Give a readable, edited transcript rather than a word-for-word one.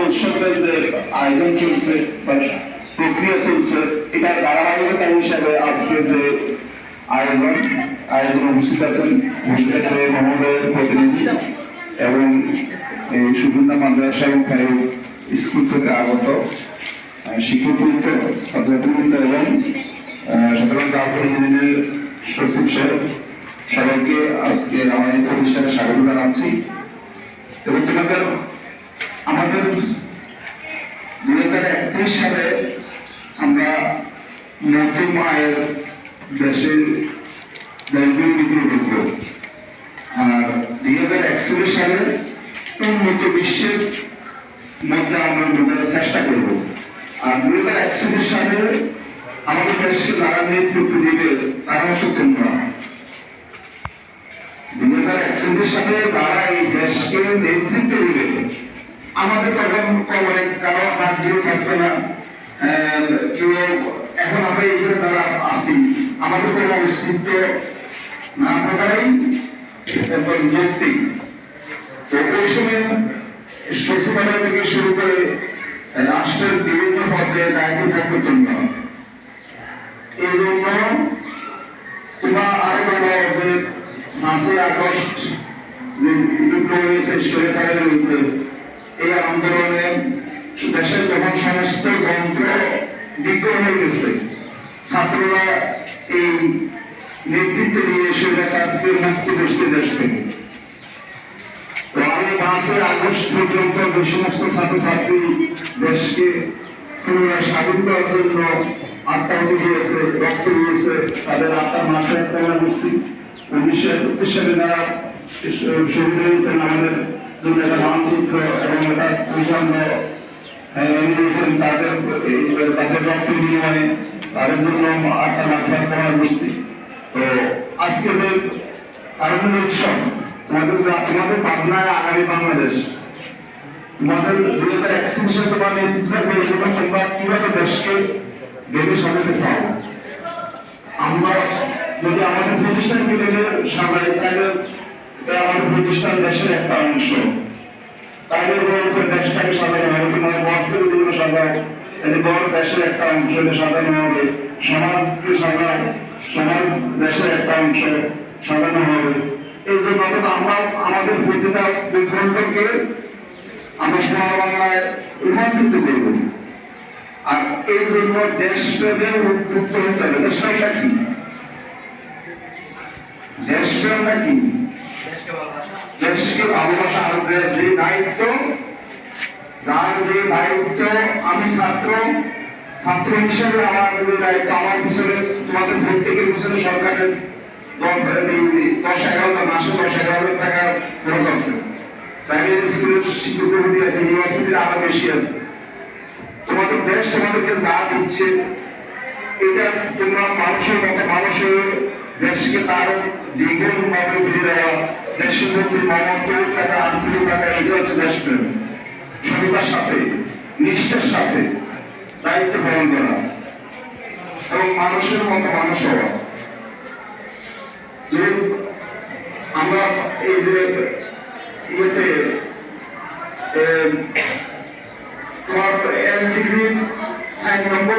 উৎসবের যে আয়োজন চলছে বা প্রক্রিয়া চলছে, এটা ধারাবাহিকতা হিসাবে আজকে যে আয়োজনে উপস্থিত আছেন মহোদয়ের প্রতিনিধি এবং এই সুবর্ণা মাদ্রাসা এবং স্কুল থেকে আগত শিক্ষকবৃন্দ, ছাত্রছাত্রীবৃন্দ এবং সাধারণ জাতীয় ইউনিয়নের সচিব সাহেব, সবাইকে আজকে আমাদের প্রতিষ্ঠানে স্বাগত জানাচ্ছি। এবং আমাদের 2031 সালে আমরা নতুন আয়ের দেশের দেশগুলো বিক্রি করব, আর 2041 সালে উন্নত বিশ্বের মধ্যে আমরা বোঝার চেষ্টা করব। আর 2041 সালে আমাদের দেশকে যারা নেতৃত্ব দিবে তারা হচ্ছে তোমরা। 2041 সালে যারা এই দেশকে নেতৃত্ব দিবে, আমাদের তখন কবরে কারো হাত দিয়ে থাকবে না। কেউ এখন আমরা এখানে যারা আছি, আমাদের কোনো অস্তিত্ব না থাকাই এখন যৌক্তিক। তো ওই সময় সচিবালয় থেকে শুরু করে রাষ্ট্রের বিভিন্ন পর্যায়ে দায়িত্ব থাকবে তোমরা। এই জন্য তোমরা আরো জানো যে 5ই আগস্ট যে বিপ্লব হয়েছে স্বৈরাচারের বিরুদ্ধে, এই আন্দোলনে দেশের যখন সমস্ত যন্ত্র বিকল হয়ে গেছে, ছাত্ররা এই নেতৃত্ব দিয়ে স্বৈরাচারকে মুক্ত করছে দেশ থেকে। তো আমি 5ই আগস্ট পর্যন্ত যে সমস্ত ছাত্রছাত্রী দেশকে পুনরায় স্বাধীন করার জন্য আত্মাহুতি দিয়েছে, রক্ত দিয়েছে, তাদের আত্মার মাথায় কামনা করছি। 1931 সালে যারা শহীদ হয়েছেন, আমাদের জন্য একটা মানচিত্র এবং একটা প্রচন্ড দিয়েছেন, তাদের রক্ত বিনিময়ে তাদের জন্য আত্মার মাথায় কামনা করছি। তো আজকে যে তারুণ্য উৎসব, তোমাদের ভাবনায় আগামী বাংলাদেশ, তোমাদের 2061 সালে তোমার নেতৃত্ব পেয়েছে, তোমরা কিভাবে দেশকে ভেবে সাজাতে চাও। আমরা যদি আমাদের প্রতিষ্ঠানকে ভেবে সাজাই, তাহলে আমাদের প্রতিষ্ঠান দেশের একটা অংশ। তাহলে দেশটাকে সাজানো হবে। তোমাদের গড়কে যদি সাজাও, তাহলে গড় দেশের একটা অংশ সাজানো হবে। সমাজকে সাজাও, সমাজ দেশের একটা অংশ সাজানো হবে। এই জন্য আমরা আমাদের প্রতিটা ভূখণ্ডকে আমরা সোনার বাংলায় রূপান্তরিত করব। আর এই জন্য দেশপ্রেমে উদ্বুদ্ধ হতে হবে। দেশপ্রেমটা কি? দেশপ্রেমটা কি? দেশকে ভালোবাসা। আর যে দায়িত্ব, যার যে দায়িত্ব, আমি ছাত্র হিসেবে আমার যে দায়িত্ব, আমার পিছনে তোমাদের প্রত্যেকের পিছনে সরকারের 10-11 জন মাসে 10-11 লাখ টাকা খরচ আছে। প্রাইমারি স্কুলের শিক্ষকদের প্রতি আছে, ইউনিভার্সিটির আরো বেশি আছে। তোমাদের দেশ তোমাদেরকে যা দিচ্ছে, এটা তোমরা মানুষের মতো মানুষের দেশকে তার দ্বিগুণ ভাবে ফিরে দেওয়া, দেশের প্রতি মমত্ব থাকা, আন্তরিক থাকা, এটা হচ্ছে দেশপ্রেম। সততার সাথে, নিষ্ঠার সাথে দায়িত্ব পালন করা এবং মানুষের মতো মানুষ হওয়া। আমরা এই যে ইয়েতে তোমার SDG 60 নম্বর